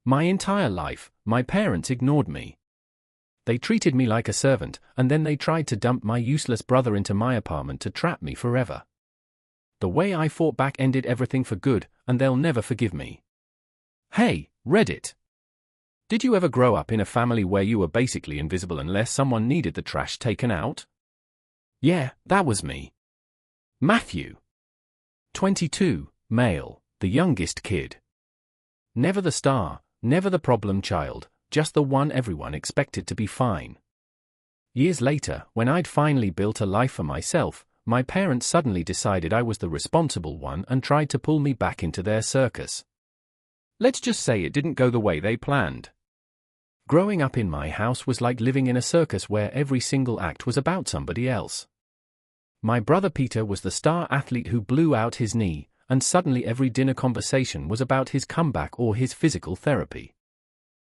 My entire life, my parents ignored me. They treated me like a servant, and then they tried to dump my useless brother into my apartment to trap me forever. The way I fought back ended everything for good, and they'll never forgive me. Hey, Reddit. Did you ever grow up in a family where you were basically invisible unless someone needed the trash taken out? Yeah, that was me. Matthew. 22, male, the youngest kid. Never the star, never the problem child, just the one everyone expected to be fine. Years later, when I'd finally built a life for myself, my parents suddenly decided I was the responsible one and tried to pull me back into their circus. Let's just say it didn't go the way they planned. Growing up in my house was like living in a circus where every single act was about somebody else. My brother Peter was the star athlete who blew out his knee, and suddenly every dinner conversation was about his comeback or his physical therapy.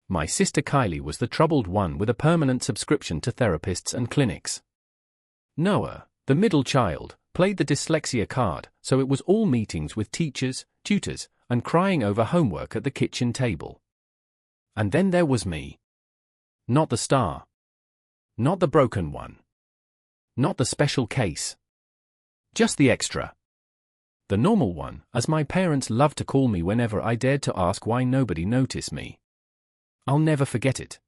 My sister Kylie was the troubled one with a permanent subscription to therapists and clinics. Noah, the middle child, played the dyslexia card, so it was all meetings with teachers, tutors, and crying over homework at the kitchen table. And then there was me. Not the star. Not the broken one. Not the special case. Just the extra. The normal one, as my parents loved to call me whenever I dared to ask why nobody noticed me. I'll never forget it.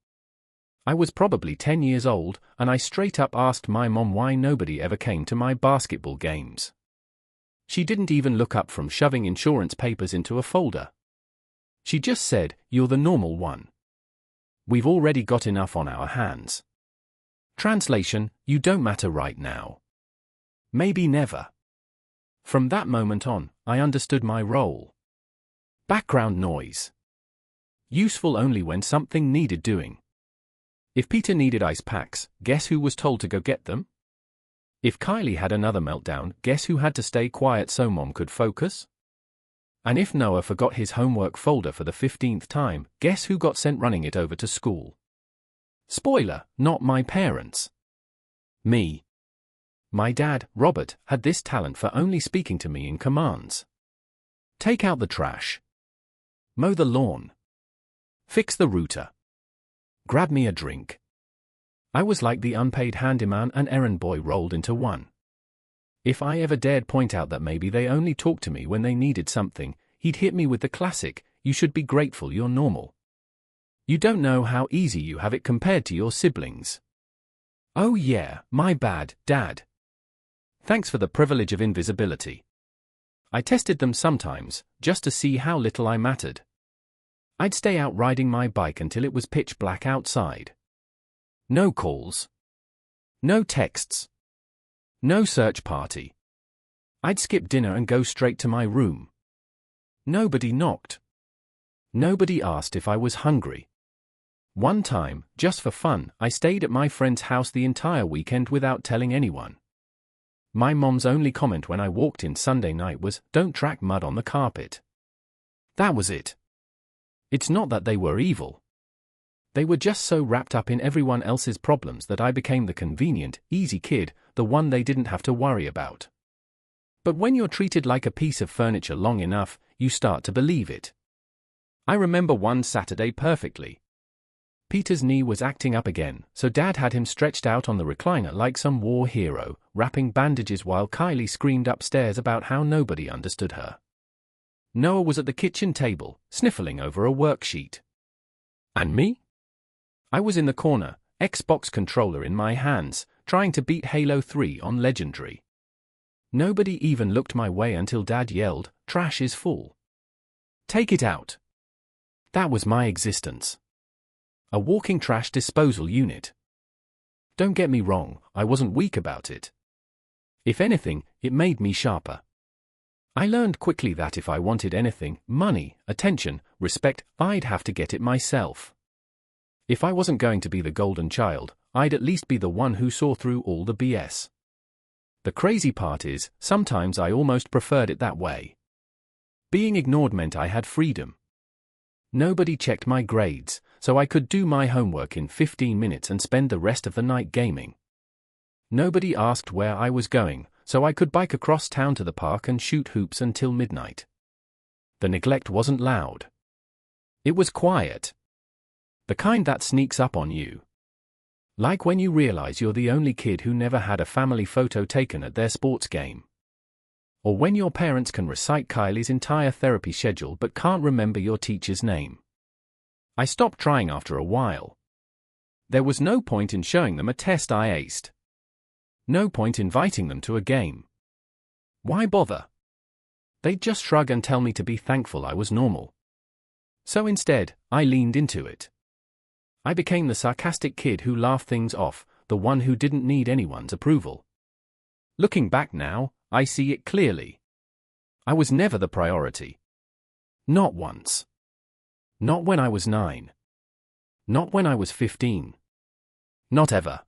I was probably 10 years old, and I straight up asked my mom why nobody ever came to my basketball games. She didn't even look up from shoving insurance papers into a folder. She just said, "You're the normal one. We've already got enough on our hands." Translation, you don't matter right now. Maybe never. From that moment on, I understood my role. Background noise. Useful only when something needed doing. If Peter needed ice packs, guess who was told to go get them? If Kylie had another meltdown, guess who had to stay quiet so mom could focus? And if Noah forgot his homework folder for the 15th time, guess who got sent running it over to school? Spoiler, not my parents. Me. My dad, Robert, had this talent for only speaking to me in commands. Take out the trash. Mow the lawn. Fix the router. Grab me a drink. I was like the unpaid handyman and errand boy rolled into one. If I ever dared point out that maybe they only talked to me when they needed something, he'd hit me with the classic, "You should be grateful you're normal. You don't know how easy you have it compared to your siblings." Oh yeah, my bad, Dad. Thanks for the privilege of invisibility. I tested them sometimes, just to see how little I mattered. I'd stay out riding my bike until it was pitch black outside. No calls. No texts. No search party. I'd skip dinner and go straight to my room. Nobody knocked. Nobody asked if I was hungry. One time, just for fun, I stayed at my friend's house the entire weekend without telling anyone. My mom's only comment when I walked in Sunday night was, "Don't track mud on the carpet." That was it. It's not that they were evil. They were just so wrapped up in everyone else's problems that I became the convenient, easy kid, the one they didn't have to worry about. But when you're treated like a piece of furniture long enough, you start to believe it. I remember one Saturday perfectly. Peter's knee was acting up again, so Dad had him stretched out on the recliner like some war hero, wrapping bandages while Kylie screamed upstairs about how nobody understood her. Noah was at the kitchen table, sniffling over a worksheet. And me? I was in the corner, Xbox controller in my hands, trying to beat Halo 3 on Legendary. Nobody even looked my way until Dad yelled, "Trash is full. Take it out." That was my existence. A walking trash disposal unit. Don't get me wrong, I wasn't weak about it. If anything, it made me sharper. I learned quickly that if I wanted anything, money, attention, respect, I'd have to get it myself. If I wasn't going to be the golden child, I'd at least be the one who saw through all the BS. The crazy part is, sometimes I almost preferred it that way. Being ignored meant I had freedom. Nobody checked my grades, so I could do my homework in 15 minutes and spend the rest of the night gaming. Nobody asked where I was going, so I could bike across town to the park and shoot hoops until midnight. The neglect wasn't loud. It was quiet. The kind that sneaks up on you. Like when you realize you're the only kid who never had a family photo taken at their sports game. Or when your parents can recite Kylie's entire therapy schedule but can't remember your teacher's name. I stopped trying after a while. There was no point in showing them a test I aced. No point inviting them to a game. Why bother? They'd just shrug and tell me to be thankful I was normal. So instead, I leaned into it. I became the sarcastic kid who laughed things off, the one who didn't need anyone's approval. Looking back now, I see it clearly. I was never the priority. Not once. Not when I was 9. Not when I was 15. Not ever.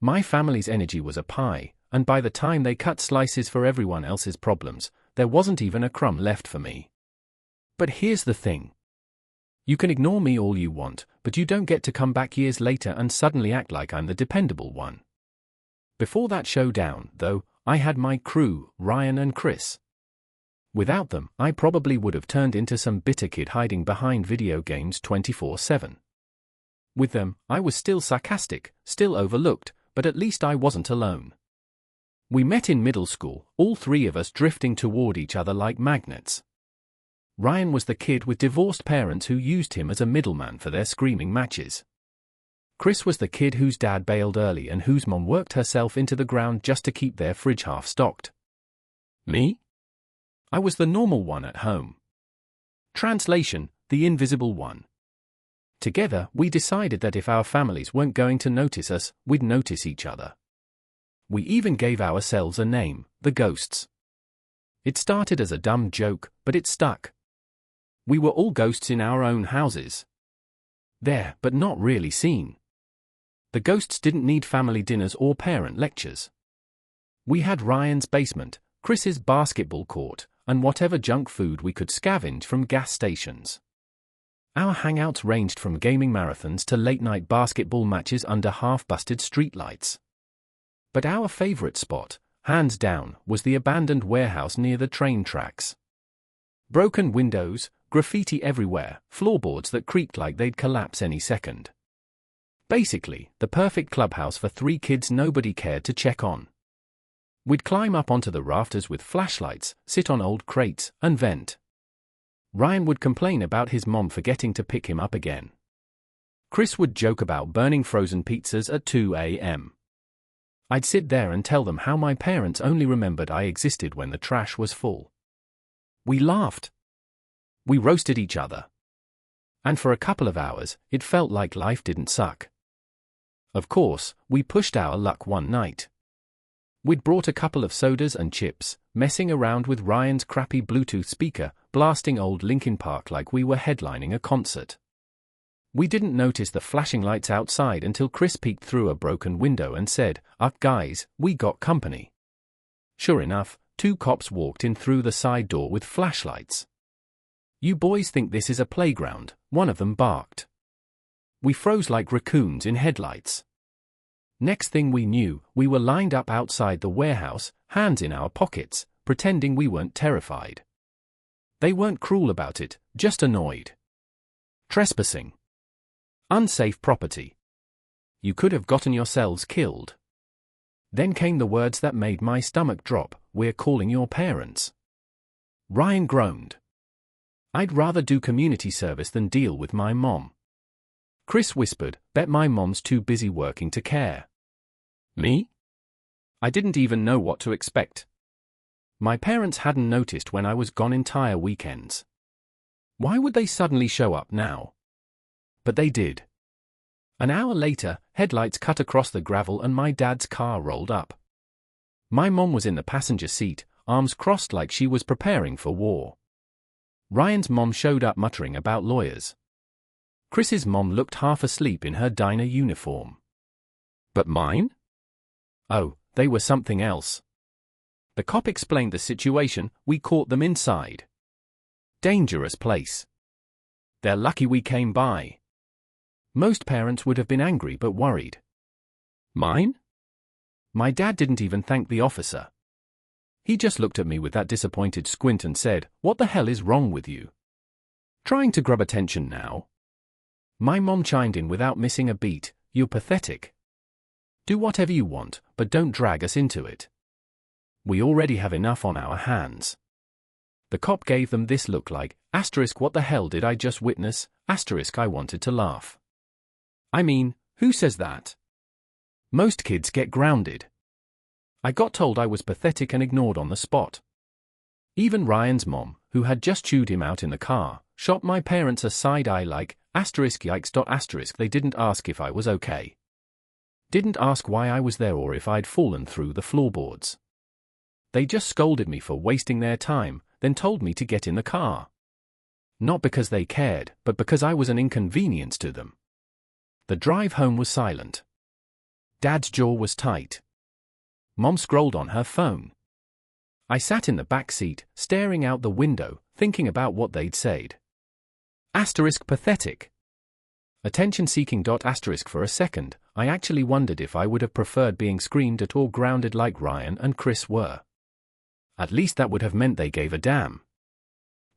My family's energy was a pie, and by the time they cut slices for everyone else's problems, there wasn't even a crumb left for me. But here's the thing. You can ignore me all you want, but you don't get to come back years later and suddenly act like I'm the dependable one. Before that showdown, though, I had my crew, Ryan and Chris. Without them, I probably would have turned into some bitter kid hiding behind video games 24/7. With them, I was still sarcastic, still overlooked, but at least I wasn't alone. We met in middle school, all three of us drifting toward each other like magnets. Ryan was the kid with divorced parents who used him as a middleman for their screaming matches. Chris was the kid whose dad bailed early and whose mom worked herself into the ground just to keep their fridge half stocked. Me? I was the normal one at home. Translation, the invisible one. Together, we decided that if our families weren't going to notice us, we'd notice each other. We even gave ourselves a name, the Ghosts. It started as a dumb joke, but it stuck. We were all ghosts in our own houses. There, but not really seen. The Ghosts didn't need family dinners or parent lectures. We had Ryan's basement, Chris's basketball court, and whatever junk food we could scavenge from gas stations. Our hangouts ranged from gaming marathons to late-night basketball matches under half-busted streetlights. But our favorite spot, hands down, was the abandoned warehouse near the train tracks. Broken windows, graffiti everywhere, floorboards that creaked like they'd collapse any second. Basically, the perfect clubhouse for three kids nobody cared to check on. We'd climb up onto the rafters with flashlights, sit on old crates, and vent. Ryan would complain about his mom forgetting to pick him up again. Chris would joke about burning frozen pizzas at 2 a.m. I'd sit there and tell them how my parents only remembered I existed when the trash was full. We laughed. We roasted each other. And for a couple of hours, it felt like life didn't suck. Of course, we pushed our luck one night. We'd brought a couple of sodas and chips, messing around with Ryan's crappy Bluetooth speaker, blasting old Linkin Park like we were headlining a concert. We didn't notice the flashing lights outside until Chris peeked through a broken window and said, "Up guys, we got company." Sure enough, 2 cops walked in through the side door with flashlights. "You boys think this is a playground," one of them barked. We froze like raccoons in headlights. Next thing we knew, we were lined up outside the warehouse, hands in our pockets, pretending we weren't terrified. They weren't cruel about it, just annoyed. Trespassing. Unsafe property. You could have gotten yourselves killed. Then came the words that made my stomach drop, "We're calling your parents." Ryan groaned. "I'd rather do community service than deal with my mom." Chris whispered, "Bet my mom's too busy working to care." Me? I didn't even know what to expect. My parents hadn't noticed when I was gone entire weekends. Why would they suddenly show up now? But they did. An hour later, headlights cut across the gravel and my dad's car rolled up. My mom was in the passenger seat, arms crossed like she was preparing for war. Ryan's mom showed up muttering about lawyers. Chris's mom looked half asleep in her diner uniform. But mine? Oh, they were something else. The cop explained the situation. We caught them inside. Dangerous place. They're lucky we came by. Most parents would have been angry but worried. Mine? My dad didn't even thank the officer. He just looked at me with that disappointed squint and said, "What the hell is wrong with you?" Trying to grab attention now? My mom chimed in without missing a beat. You're pathetic. Do whatever you want, but don't drag us into it. We already have enough on our hands. The cop gave them this look like, what the hell did I just witness? I wanted to laugh. I mean, who says that? Most kids get grounded. I got told I was pathetic and ignored on the spot. Even Ryan's mom, who had just chewed him out in the car, shot my parents a side eye like, yikes. They didn't ask if I was okay. Didn't ask why I was there or if I'd fallen through the floorboards. They just scolded me for wasting their time, then told me to get in the car. Not because they cared, but because I was an inconvenience to them. The drive home was silent. Dad's jaw was tight. Mom scrolled on her phone. I sat in the back seat, staring out the window, thinking about what they'd said. Pathetic. Attention-seeking. For a second, I actually wondered if I would have preferred being screamed at or grounded like Ryan and Chris were. At least that would have meant they gave a damn.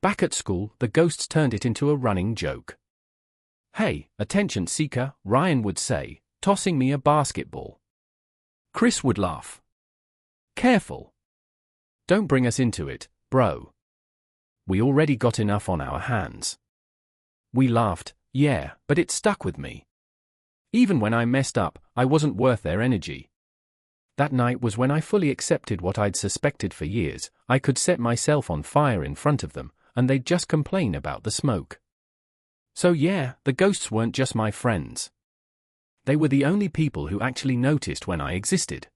Back at school, the ghosts turned it into a running joke. Hey, attention seeker, Ryan would say, tossing me a basketball. Chris would laugh. Careful. Don't bring us into it, bro. We already got enough on our hands. We laughed, yeah, but it stuck with me. Even when I messed up, I wasn't worth their energy. That night was when I fully accepted what I'd suspected for years. I could set myself on fire in front of them, and they'd just complain about the smoke. So yeah, the ghosts weren't just my friends. They were the only people who actually noticed when I existed.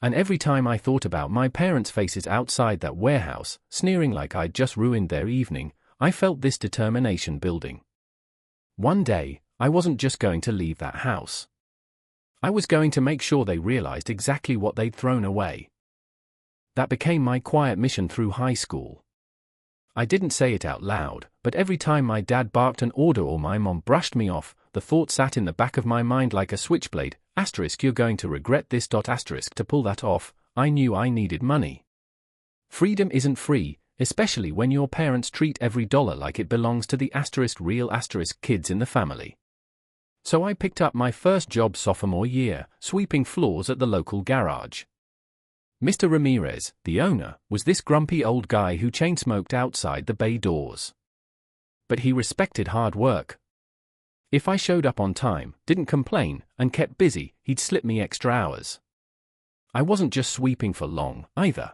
And every time I thought about my parents' faces outside that warehouse, sneering like I'd just ruined their evening, I felt this determination building. One day, I wasn't just going to leave that house. I was going to make sure they realized exactly what they'd thrown away. That became my quiet mission through high school. I didn't say it out loud, but every time my dad barked an order or my mom brushed me off, the thought sat in the back of my mind like a switchblade, you're going to regret this. To pull that off, I knew I needed money. Freedom isn't free, especially when your parents treat every dollar like it belongs to the real kids in the family. So I picked up my first job sophomore year, sweeping floors at the local garage. Mr. Ramirez, the owner, was this grumpy old guy who chain-smoked outside the bay doors. But he respected hard work. If I showed up on time, didn't complain, and kept busy, he'd slip me extra hours. I wasn't just sweeping for long, either.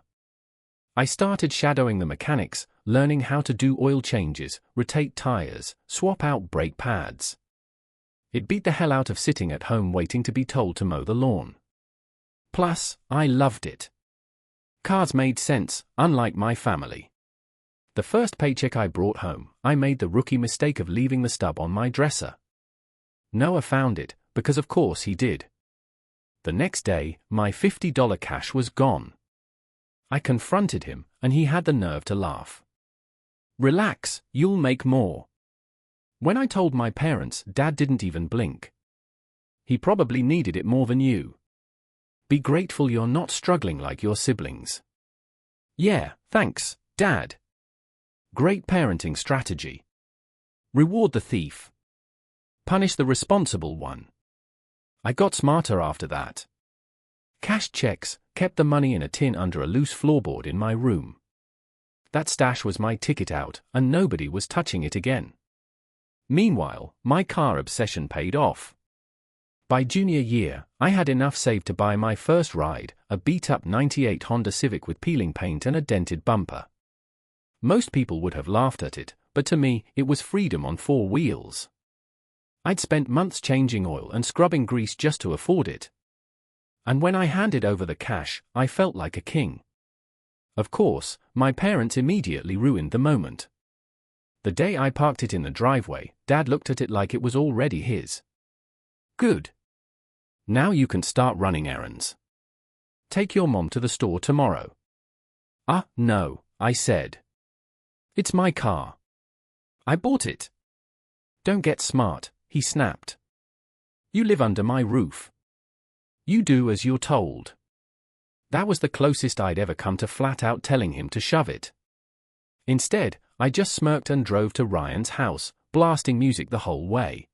I started shadowing the mechanics, learning how to do oil changes, rotate tires, swap out brake pads. It beat the hell out of sitting at home waiting to be told to mow the lawn. Plus, I loved it. Cars made sense, unlike my family. The first paycheck I brought home, I made the rookie mistake of leaving the stub on my dresser. Noah found it, because of course he did. The next day, my $50 cash was gone. I confronted him, and he had the nerve to laugh. Relax, you'll make more. When I told my parents, Dad didn't even blink. He probably needed it more than you. Be grateful you're not struggling like your siblings. Yeah, thanks, Dad. Great parenting strategy. Reward the thief. Punish the responsible one. I got smarter after that. Cashed checks, kept the money in a tin under a loose floorboard in my room. That stash was my ticket out, and nobody was touching it again. Meanwhile, my car obsession paid off. By junior year, I had enough saved to buy my first ride, a beat-up '98 Honda Civic with peeling paint and a dented bumper. Most people would have laughed at it, but to me, it was freedom on 4 wheels. I'd spent months changing oil and scrubbing grease just to afford it. And when I handed over the cash, I felt like a king. Of course, my parents immediately ruined the moment. The day I parked it in the driveway, Dad looked at it like it was already his. Good. Now you can start running errands. Take your mom to the store tomorrow. No, I said. It's my car. I bought it. Don't get smart, he snapped. You live under my roof. You do as you're told. That was the closest I'd ever come to flat out telling him to shove it. Instead, I just smirked and drove to Ryan's house, blasting music the whole way.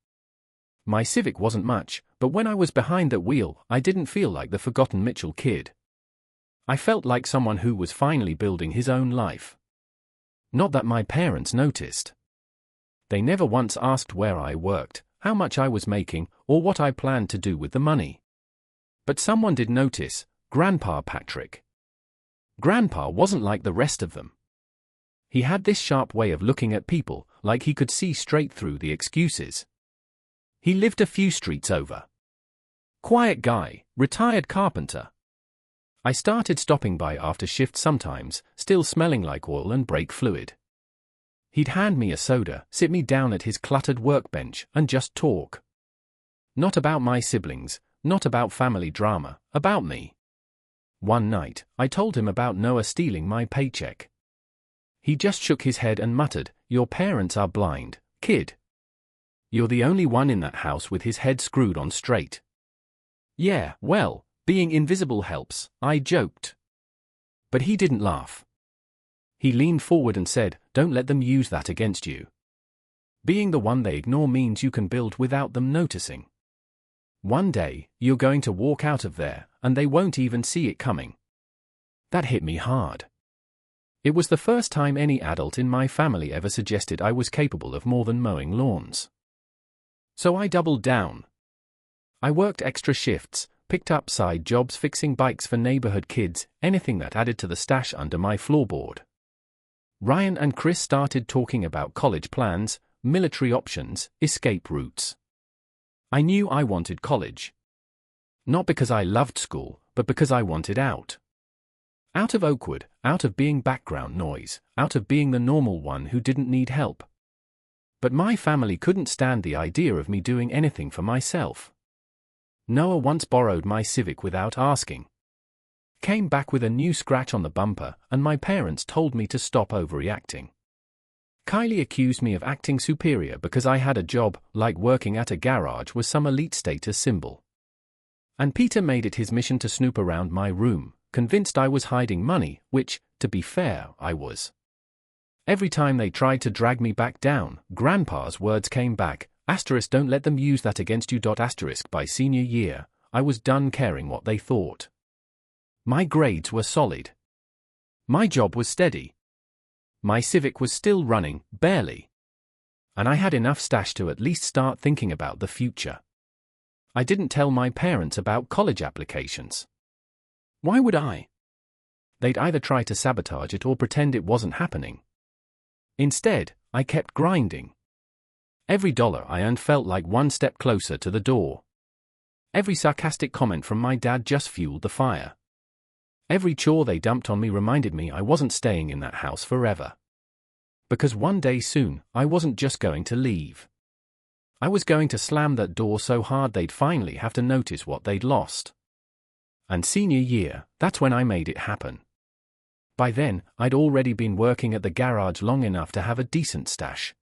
My Civic wasn't much, but when I was behind that wheel, I didn't feel like the forgotten Mitchell kid. I felt like someone who was finally building his own life. Not that my parents noticed. They never once asked where I worked, how much I was making, or what I planned to do with the money. But someone did notice, Grandpa Patrick. Grandpa wasn't like the rest of them. He had this sharp way of looking at people, like he could see straight through the excuses. He lived a few streets over. Quiet guy, retired carpenter. I started stopping by after shift sometimes, still smelling like oil and brake fluid. He'd hand me a soda, sit me down at his cluttered workbench, and just talk. Not about my siblings, not about family drama, about me. One night, I told him about Noah stealing my paycheck. He just shook his head and muttered, "Your parents are blind, kid. You're the only one in that house with his head screwed on straight." Yeah, well, being invisible helps, I joked. But he didn't laugh. He leaned forward and said, "Don't let them use that against you. Being the one they ignore means you can build without them noticing. One day, you're going to walk out of there, and they won't even see it coming." That hit me hard. It was the first time any adult in my family ever suggested I was capable of more than mowing lawns. So I doubled down. I worked extra shifts, picked up side jobs fixing bikes for neighborhood kids, anything that added to the stash under my floorboard. Ryan and Chris started talking about college plans, military options, escape routes. I knew I wanted college. Not because I loved school, but because I wanted out. Out of Oakwood, out of being background noise, out of being the normal one who didn't need help. But my family couldn't stand the idea of me doing anything for myself. Noah once borrowed my Civic without asking. Came back with a new scratch on the bumper, and my parents told me to stop overreacting. Kylie accused me of acting superior because I had a job, like working at a garage was some elite status symbol. And Peter made it his mission to snoop around my room, convinced I was hiding money, which, to be fair, I was. Every time they tried to drag me back down, Grandpa's words came back, *, don't let them use that against you. *. By senior year, I was done caring what they thought. My grades were solid. My job was steady. My Civic was still running, barely. And I had enough stash to at least start thinking about the future. I didn't tell my parents about college applications. Why would I? They'd either try to sabotage it or pretend it wasn't happening. Instead, I kept grinding. Every dollar I earned felt like one step closer to the door. Every sarcastic comment from my dad just fueled the fire. Every chore they dumped on me reminded me I wasn't staying in that house forever. Because one day soon, I wasn't just going to leave. I was going to slam that door so hard they'd finally have to notice what they'd lost. And senior year, that's when I made it happen. By then, I'd already been working at the garage long enough to have a decent stash.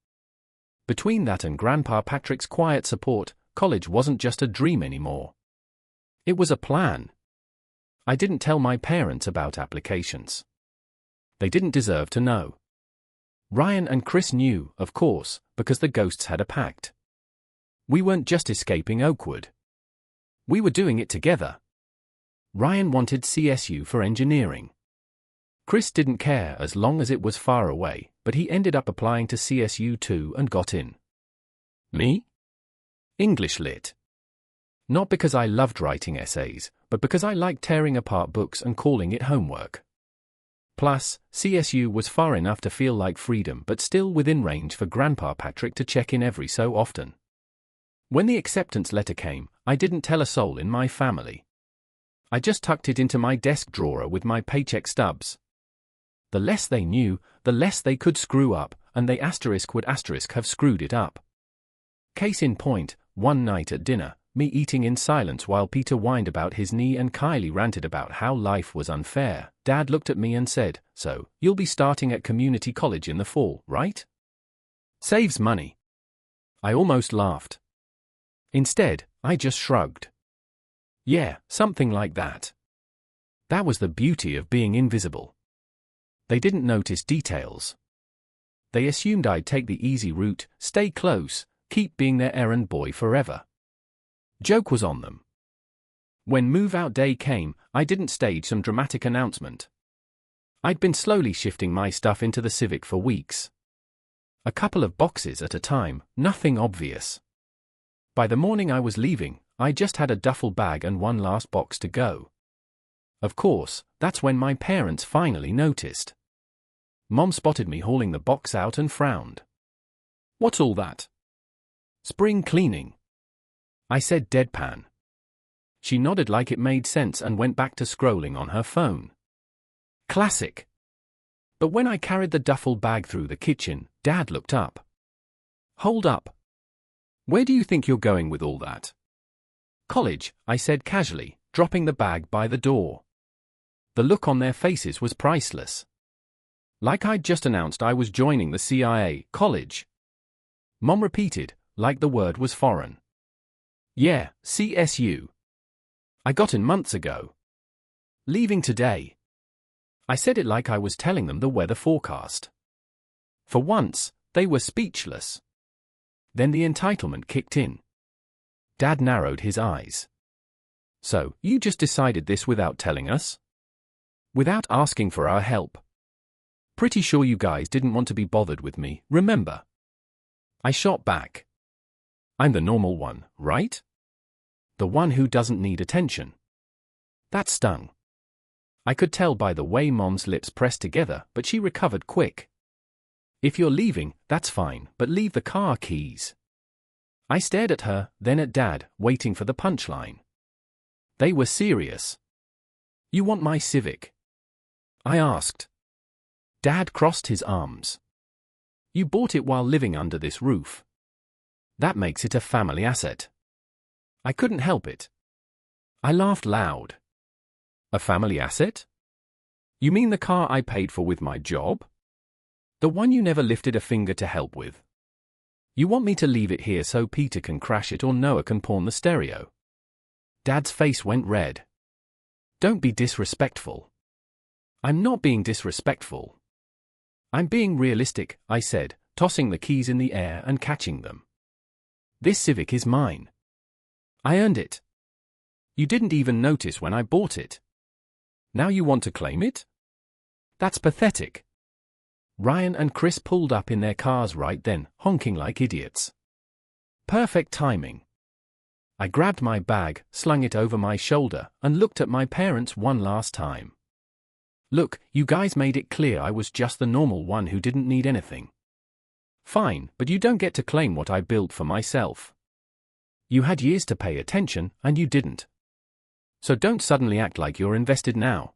Between that and Grandpa Patrick's quiet support, college wasn't just a dream anymore. It was a plan. I didn't tell my parents about applications. They didn't deserve to know. Ryan and Chris knew, of course, because the ghosts had a pact. We weren't just escaping Oakwood. We were doing it together. Ryan wanted CSU for engineering. Chris didn't care as long as it was far away, but he ended up applying to CSU too and got in. Me? English Lit. Not because I loved writing essays, but because I liked tearing apart books and calling it homework. Plus, CSU was far enough to feel like freedom but still within range for Grandpa Patrick to check in every so often. When the acceptance letter came, I didn't tell a soul in my family. I just tucked it into my desk drawer with my paycheck stubs. The less they knew, the less they could screw up, and they would have screwed it up. Case in point, one night at dinner, me eating in silence while Peter whined about his knee and Kylie ranted about how life was unfair, Dad looked at me and said, "So, you'll be starting at community college in the fall, right? Saves money." I almost laughed. Instead, I just shrugged. Yeah, something like that. That was the beauty of being invisible. They didn't notice details. They assumed I'd take the easy route, stay close, keep being their errand boy forever. Joke was on them. When move-out day came, I didn't stage some dramatic announcement. I'd been slowly shifting my stuff into the Civic for weeks. A couple of boxes at a time, nothing obvious. By the morning I was leaving, I just had a duffel bag and one last box to go. Of course, that's when my parents finally noticed. Mom spotted me hauling the box out and frowned. "What's all that?" "Spring cleaning," I said deadpan. She nodded like it made sense and went back to scrolling on her phone. Classic. But when I carried the duffel bag through the kitchen, Dad looked up. "Hold up. Where do you think you're going with all that?" "College," I said casually, dropping the bag by the door. The look on their faces was priceless. Like I'd just announced I was joining the CIA. "College?" Mom repeated, like the word was foreign. "Yeah, CSU. I got in months ago. Leaving today." I said it like I was telling them the weather forecast. For once, they were speechless. Then the entitlement kicked in. Dad narrowed his eyes. "So, you just decided this without telling us? Without asking for our help? Pretty sure you guys didn't want to be bothered with me, remember?" I shot back. "I'm the normal one, right? The one who doesn't need attention." That stung. I could tell by the way Mom's lips pressed together, but she recovered quick. "If you're leaving, that's fine, but leave the car keys." I stared at her, then at Dad, waiting for the punchline. They were serious. "You want my Civic?" I asked. Dad crossed his arms. "You bought it while living under this roof. That makes it a family asset." I couldn't help it. I laughed loud. "A family asset? You mean the car I paid for with my job? The one you never lifted a finger to help with? You want me to leave it here so Peter can crash it or Noah can pawn the stereo?" Dad's face went red. "Don't be disrespectful." "I'm not being disrespectful. I'm being realistic," I said, tossing the keys in the air and catching them. "This Civic is mine. I earned it. You didn't even notice when I bought it. Now you want to claim it? That's pathetic." Ryan and Chris pulled up in their cars right then, honking like idiots. Perfect timing. I grabbed my bag, slung it over my shoulder, and looked at my parents one last time. "Look, you guys made it clear I was just the normal one who didn't need anything. Fine, but you don't get to claim what I built for myself. You had years to pay attention, and you didn't. So don't suddenly act like you're invested now."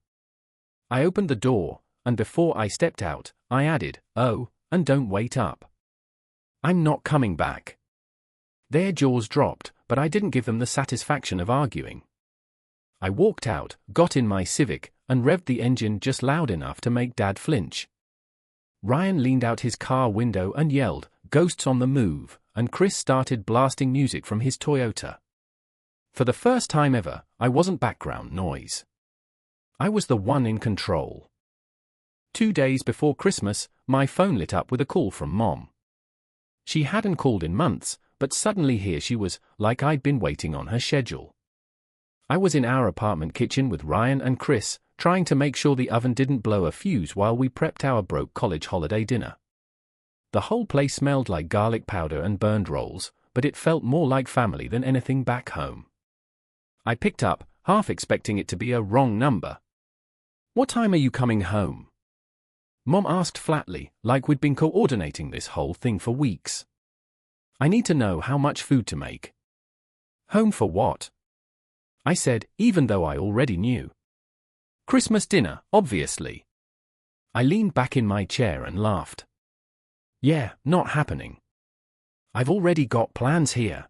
I opened the door, and before I stepped out, I added, "Oh, and don't wait up. I'm not coming back." Their jaws dropped, but I didn't give them the satisfaction of arguing. I walked out, got in my Civic, and revved the engine just loud enough to make Dad flinch. Ryan leaned out his car window and yelled, "Ghosts on the move," and Chris started blasting music from his Toyota. For the first time ever, I wasn't background noise. I was the one in control. 2 days before Christmas, my phone lit up with a call from Mom. She hadn't called in months, but suddenly here she was, like I'd been waiting on her schedule. I was in our apartment kitchen with Ryan and Chris, trying to make sure the oven didn't blow a fuse while we prepped our broke college holiday dinner. The whole place smelled like garlic powder and burned rolls, but it felt more like family than anything back home. I picked up, half expecting it to be a wrong number. "What time are you coming home?" Mom asked flatly, like we'd been coordinating this whole thing for weeks. "I need to know how much food to make." "Home for what?" I said, even though I already knew. "Christmas dinner, obviously." I leaned back in my chair and laughed. "Yeah, not happening. I've already got plans here."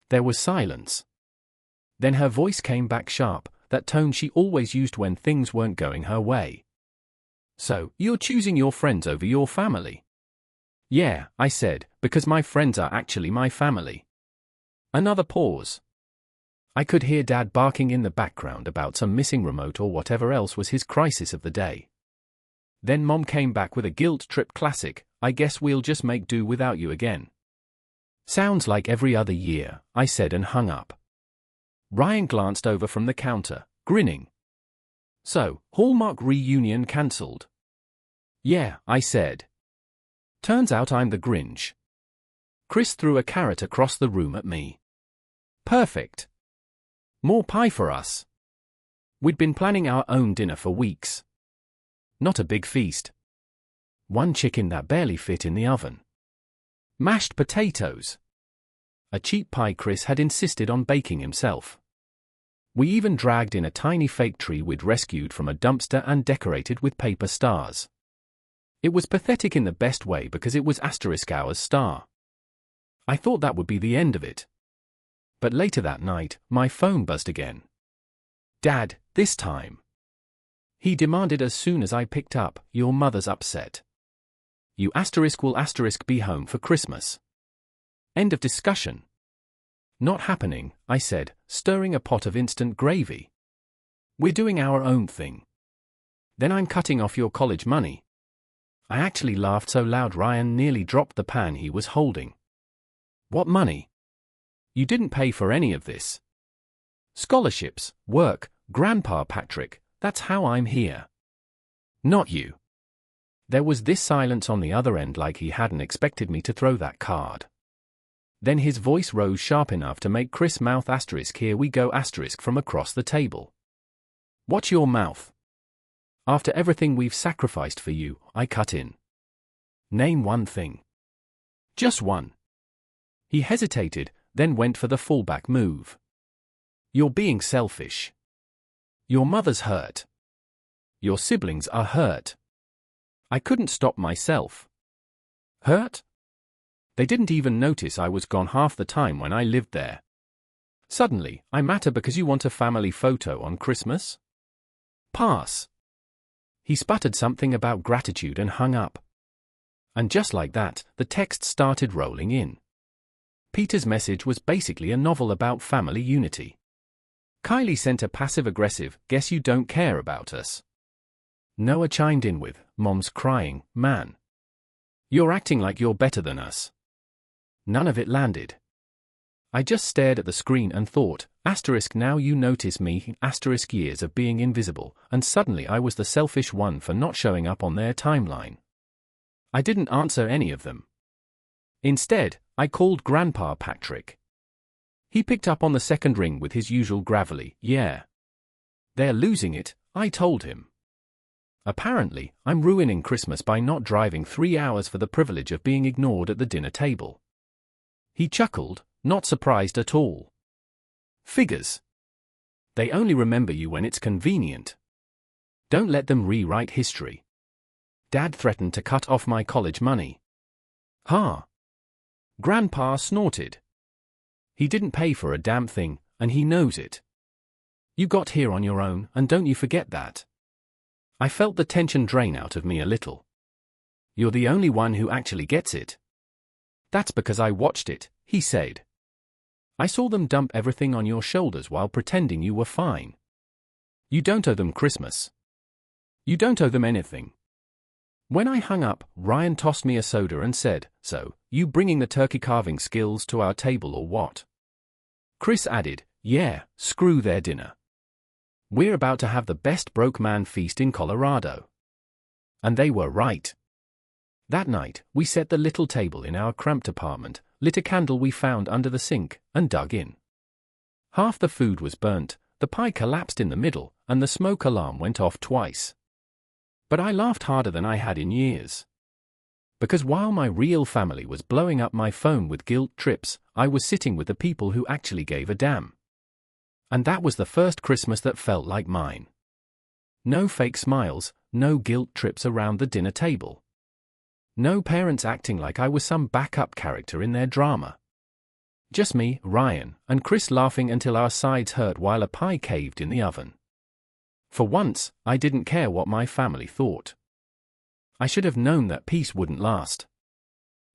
There was silence. Then her voice came back sharp, that tone she always used when things weren't going her way. "So, you're choosing your friends over your family?" "Yeah," I said, "because my friends are actually my family." Another pause. I could hear Dad barking in the background about some missing remote or whatever else was his crisis of the day. Then Mom came back with a guilt trip classic, "I guess we'll just make do without you again." "Sounds like every other year," I said and hung up. Ryan glanced over from the counter, grinning. "So, Hallmark reunion cancelled?" "Yeah," I said. "Turns out I'm the Grinch." Chris threw a carrot across the room at me. "Perfect. More pie for us." We'd been planning our own dinner for weeks. Not a big feast. One chicken that barely fit in the oven. Mashed potatoes. A cheap pie Chris had insisted on baking himself. We even dragged in a tiny fake tree we'd rescued from a dumpster and decorated with paper stars. It was pathetic in the best way because it was *ours star. I thought that would be the end of it. But later that night, my phone buzzed again. "Dad, this time." He demanded as soon as I picked up, "Your mother's upset. You will be home for Christmas." End of discussion. "Not happening," I said, stirring a pot of instant gravy. "We're doing our own thing." "Then I'm cutting off your college money." I actually laughed so loud Ryan nearly dropped the pan he was holding. "What money? You didn't pay for any of this." "Scholarships, work, Grandpa Patrick, that's how I'm here." "Not you." There was this silence on the other end like he hadn't expected me to throw that card. Then his voice rose sharp enough to make Chris mouth "Here we go" from across the table. "Watch your mouth. After everything we've sacrificed for you," I cut in. "Name one thing." "Just one." He hesitated, then went for the fallback move. "You're being selfish. Your mother's hurt. Your siblings are hurt." I couldn't stop myself. "Hurt?" They didn't even notice I was gone half the time when I lived there. "Suddenly, I matter because you want a family photo on Christmas?" "Pass." He sputtered something about gratitude and hung up. And just like that, the text started rolling in. Peter's message was basically a novel about family unity. Kylie sent a passive-aggressive, "Guess you don't care about us." Noah chimed in with, "Mom's crying, man. You're acting like you're better than us." None of it landed. I just stared at the screen and thought, now you notice me, years of being invisible, and suddenly I was the selfish one for not showing up on their timeline. I didn't answer any of them. Instead, I called Grandpa Patrick. He picked up on the second ring with his usual gravelly, "Yeah. They're losing it," I told him. Apparently, I'm ruining Christmas by not driving 3 hours for the privilege of being ignored at the dinner table. He chuckled, not surprised at all. "Figures. They only remember you when it's convenient. Don't let them rewrite history." Dad threatened to cut off my college money. "Huh?" Grandpa snorted. "He didn't pay for a damn thing, and he knows it. You got here on your own, and don't you forget that." I felt the tension drain out of me a little. "You're the only one who actually gets it." "That's because I watched it," he said. "I saw them dump everything on your shoulders while pretending you were fine. You don't owe them Christmas. You don't owe them anything." When I hung up, Ryan tossed me a soda and said, "So, you bringing the turkey carving skills to our table or what?" Chris added, "Yeah, screw their dinner. We're about to have the best broke man feast in Colorado." And they were right. That night, we set the little table in our cramped apartment, lit a candle we found under the sink, and dug in. Half the food was burnt, the pie collapsed in the middle, and the smoke alarm went off twice. But I laughed harder than I had in years. Because while my real family was blowing up my phone with guilt trips, I was sitting with the people who actually gave a damn. And that was the first Christmas that felt like mine. No fake smiles, no guilt trips around the dinner table. No parents acting like I was some backup character in their drama. Just me, Ryan, and Chris laughing until our sides hurt while a pie caved in the oven. For once, I didn't care what my family thought. I should have known that peace wouldn't last.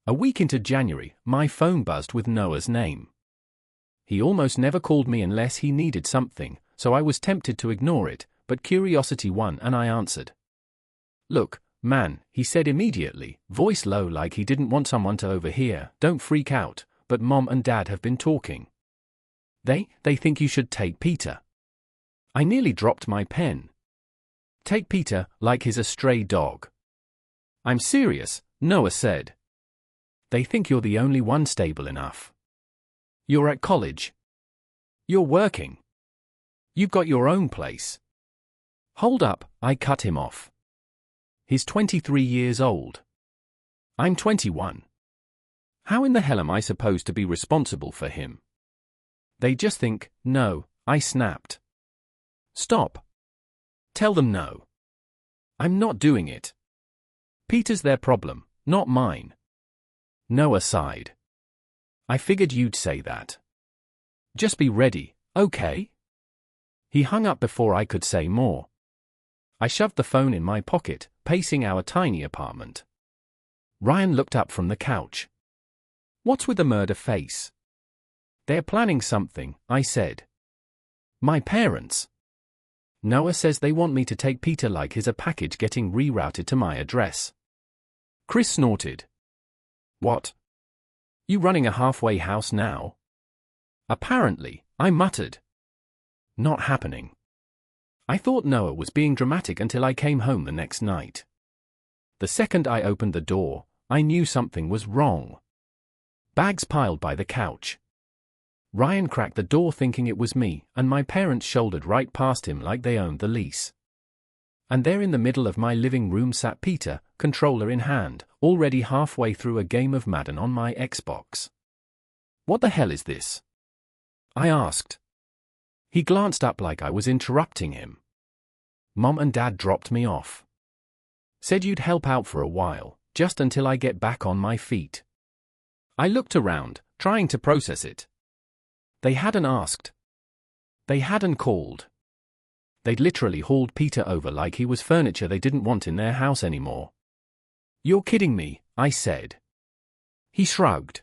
A week into January, my phone buzzed with Noah's name. He almost never called me unless he needed something, so I was tempted to ignore it, but curiosity won and I answered. "Look, Man, he said immediately, voice low like he didn't want someone to overhear. Don't freak out, but Mom and Dad have been talking. They think you should take Peter. I nearly dropped my pen. Take Peter, like he's a stray dog. I'm serious, Noah said. They think you're the only one stable enough. You're at college. You're working. You've got your own place. Hold up, I cut him off. He's 23 years old. I'm 21. How in the hell am I supposed to be responsible for him? They just think, no, I snapped. Stop. Tell them no. I'm not doing it. Peter's their problem, not mine. Noah sighed. I figured you'd say that. Just be ready, okay? He hung up before I could say more. I shoved the phone in my pocket, pacing our tiny apartment. Ryan looked up from the couch. What's with the murder face? They're planning something, I said. My parents. Noah says they want me to take Peter like he's a package getting rerouted to my address. Chris snorted. What? You running a halfway house now? Apparently, I muttered. Not happening. I thought Noah was being dramatic until I came home the next night. The second I opened the door, I knew something was wrong. Bags piled by the couch. Ryan cracked the door thinking it was me, and my parents shouldered right past him like they owned the lease. And there in the middle of my living room sat Peter, controller in hand, already halfway through a game of Madden on my Xbox. What the hell is this? I asked. He glanced up like I was interrupting him. Mom and Dad dropped me off. Said you'd help out for a while, just until I get back on my feet. I looked around, trying to process it. They hadn't asked. They hadn't called. They'd literally hauled Peter over like he was furniture they didn't want in their house anymore. You're kidding me, I said. He shrugged.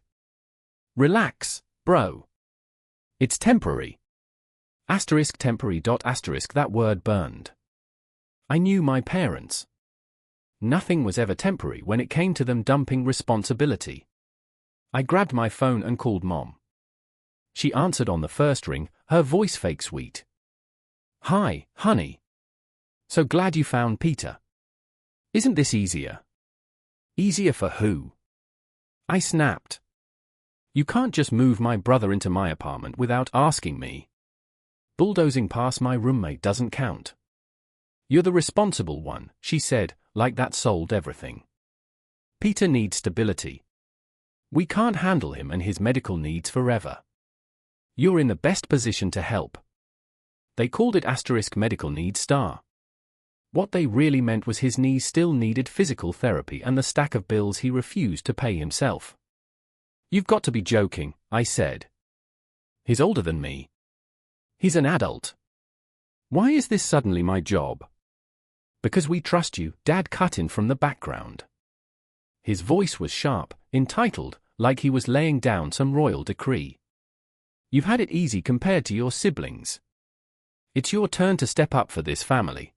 Relax, bro. It's temporary. Temporary. That word burned. I knew my parents. Nothing was ever temporary when it came to them dumping responsibility. I grabbed my phone and called Mom. She answered on the first ring, her voice fake sweet. Hi, honey. So glad you found Peter. Isn't this easier? Easier for who? I snapped. You can't just move my brother into my apartment without asking me. Bulldozing past my roommate doesn't count. You're the responsible one, she said, like that solved everything. Peter needs stability. We can't handle him and his medical needs forever. You're in the best position to help. They called it medical needs star. What they really meant was his knees still needed physical therapy and the stack of bills he refused to pay himself. You've got to be joking, I said. He's older than me. He's an adult. Why is this suddenly my job? Because we trust you, Dad cut in from the background. His voice was sharp, entitled, like he was laying down some royal decree. You've had it easy compared to your siblings. It's your turn to step up for this family.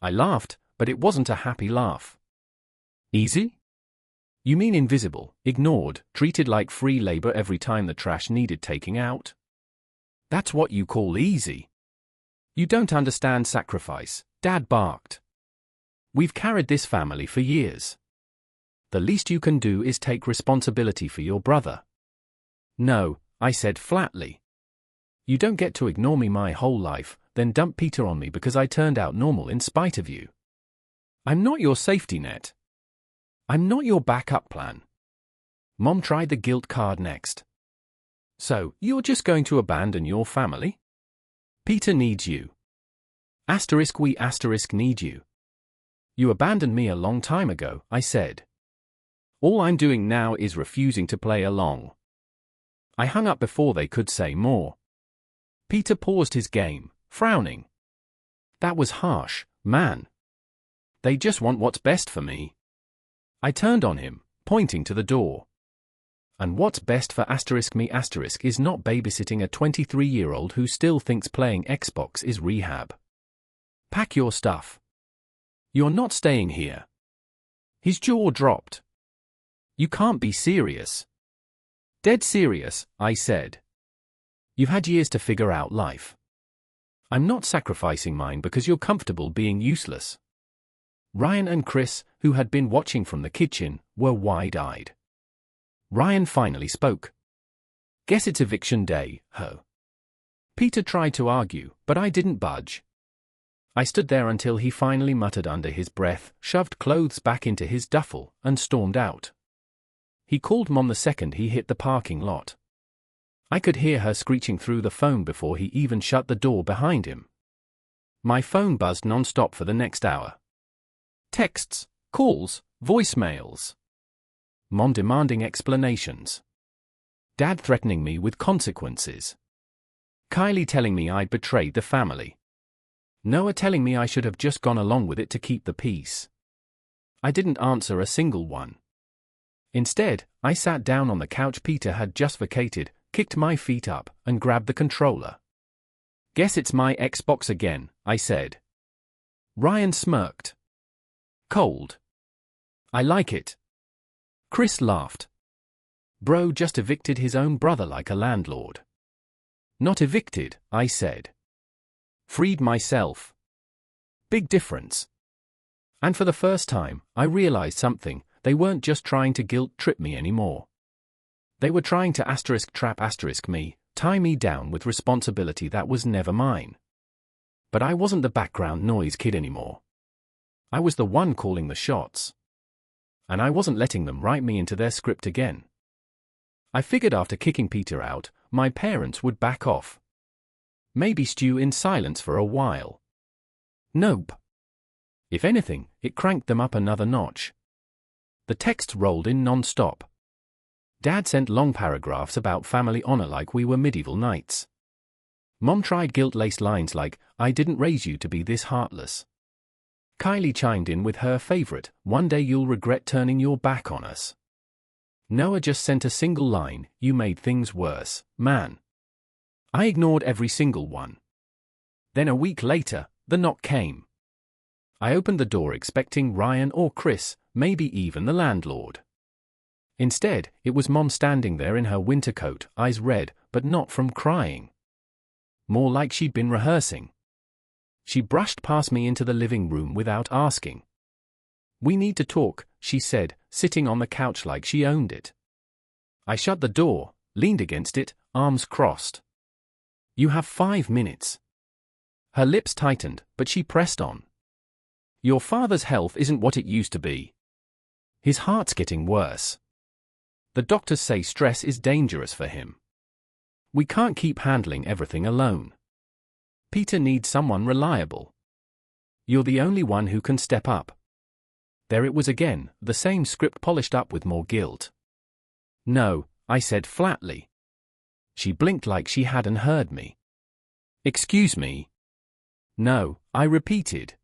I laughed, but it wasn't a happy laugh. Easy? You mean invisible, ignored, treated like free labor every time the trash needed taking out? That's what you call easy. You don't understand sacrifice, Dad barked. We've carried this family for years. The least you can do is take responsibility for your brother. No, I said flatly. You don't get to ignore me my whole life, then dump Peter on me because I turned out normal in spite of you. I'm not your safety net. I'm not your backup plan. Mom tried the guilt card next. So, you're just going to abandon your family? Peter needs you. We need you. You abandoned me a long time ago, I said. All I'm doing now is refusing to play along. I hung up before they could say more. Peter paused his game, frowning. That was harsh, man. They just want what's best for me. I turned on him, pointing to the door. And what's best for me is not babysitting a 23-year-old who still thinks playing Xbox is rehab. Pack your stuff. You're not staying here. His jaw dropped. You can't be serious. Dead serious, I said. You've had years to figure out life. I'm not sacrificing mine because you're comfortable being useless. Ryan and Chris, who had been watching from the kitchen, were wide-eyed. Ryan finally spoke. Guess it's eviction day, ho. Peter tried to argue, but I didn't budge. I stood there until he finally muttered under his breath, shoved clothes back into his duffel, and stormed out. He called Mom the second he hit the parking lot. I could hear her screeching through the phone before he even shut the door behind him. My phone buzzed non-stop for the next hour. Texts, calls, voicemails. Mom demanding explanations. Dad threatening me with consequences. Kylie telling me I'd betrayed the family. Noah telling me I should have just gone along with it to keep the peace. I didn't answer a single one. Instead, I sat down on the couch Peter had just vacated, kicked my feet up, and grabbed the controller. Guess it's my Xbox again, I said. Ryan smirked. Cold. I like it. Chris laughed. Bro just evicted his own brother like a landlord. Not evicted, I said. Freed myself. Big difference. And for the first time, I realized something. They weren't just trying to guilt-trip me anymore. They were trying to trap me, tie me down with responsibility that was never mine. But I wasn't the background noise kid anymore. I was the one calling the shots. And I wasn't letting them write me into their script again. I figured after kicking Peter out, my parents would back off. Maybe stew in silence for a while. Nope. If anything, it cranked them up another notch. The texts rolled in non-stop. Dad sent long paragraphs about family honor like we were medieval knights. Mom tried guilt-laced lines like, I didn't raise you to be this heartless. Kylie chimed in with her favorite, one day you'll regret turning your back on us. Noah just sent a single line, you made things worse, man. I ignored every single one. Then a week later, the knock came. I opened the door expecting Ryan or Chris, maybe even the landlord. Instead, it was Mom standing there in her winter coat, eyes red, but not from crying. More like she'd been rehearsing. She brushed past me into the living room without asking. We need to talk, she said, sitting on the couch like she owned it. I shut the door, leaned against it, arms crossed. You have 5 minutes. Her lips tightened, but she pressed on. Your father's health isn't what it used to be. His heart's getting worse. The doctors say stress is dangerous for him. We can't keep handling everything alone. Peter needs someone reliable. You're the only one who can step up. There it was again, the same script polished up with more guilt. No, I said flatly. She blinked like she hadn't heard me. Excuse me? No, I repeated.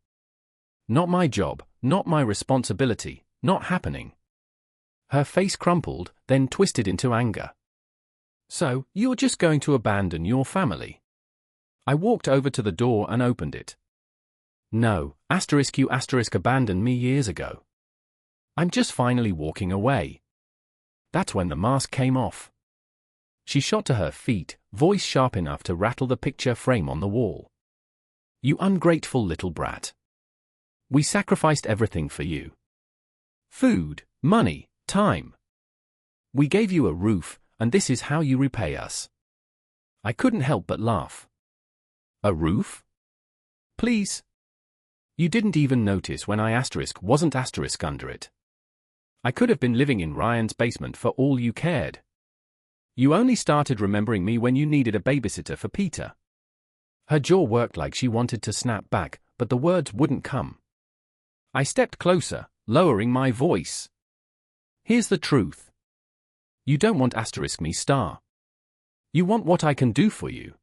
Not my job, not my responsibility, not happening. Her face crumpled, then twisted into anger. So, you're just going to abandon your family? I walked over to the door and opened it. No, you abandoned me years ago. I'm just finally walking away. That's when the mask came off. She shot to her feet, voice sharp enough to rattle the picture frame on the wall. You ungrateful little brat. We sacrificed everything for you. Food, money, time. We gave you a roof, and this is how you repay us. I couldn't help but laugh. A roof? Please? You didn't even notice when I wasn't under it. I could have been living in Ryan's basement for all you cared. You only started remembering me when you needed a babysitter for Peter. Her jaw worked like she wanted to snap back, but the words wouldn't come. I stepped closer, lowering my voice. Here's the truth. You don't want me star. You want what I can do for you.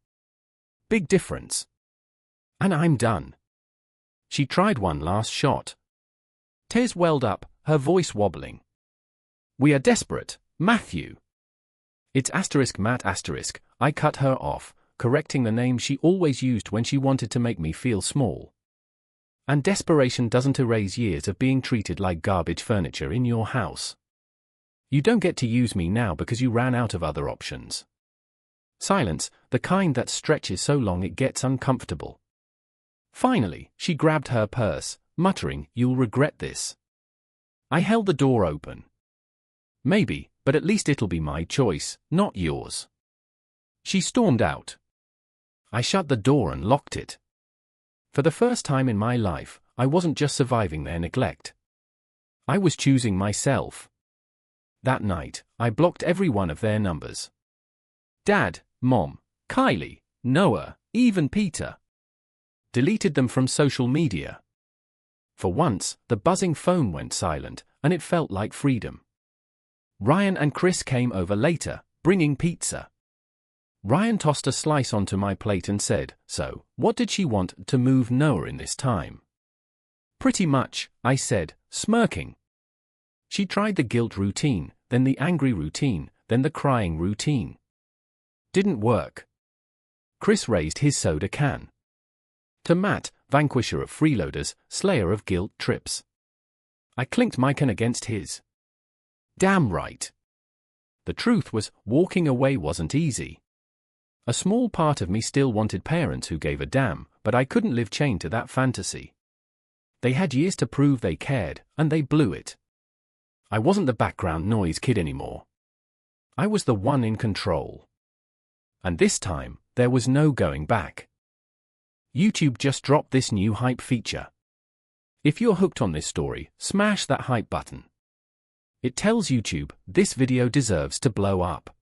Big difference. And I'm done. She tried one last shot. Tears welled up, her voice wobbling. We are desperate, Matthew. It's Matt I cut her off, correcting the name she always used when she wanted to make me feel small. And desperation doesn't erase years of being treated like garbage furniture in your house. You don't get to use me now because you ran out of other options. Silence, the kind that stretches so long it gets uncomfortable. Finally, she grabbed her purse, muttering, "You'll regret this." I held the door open. "Maybe, but at least it'll be my choice, not yours." She stormed out. I shut the door and locked it. For the first time in my life, I wasn't just surviving their neglect. I was choosing myself. That night, I blocked every one of their numbers. Dad, Mom, Kylie, Noah, even Peter. Deleted them from social media. For once, the buzzing phone went silent, and it felt like freedom. Ryan and Chris came over later, bringing pizza. Ryan tossed a slice onto my plate and said, "So, what did she want to move Noah in this time?" "Pretty much," I said, smirking. She tried the guilt routine, then the angry routine, then the crying routine. Didn't work. Chris raised his soda can. To Matt, vanquisher of freeloaders, slayer of guilt trips. I clinked my can against his. Damn right. The truth was, walking away wasn't easy. A small part of me still wanted parents who gave a damn, but I couldn't live chained to that fantasy. They had years to prove they cared, and they blew it. I wasn't the background noise kid anymore. I was the one in control. And this time, there was no going back. YouTube just dropped this new hype feature. If you're hooked on this story, smash that hype button. It tells YouTube, this video deserves to blow up.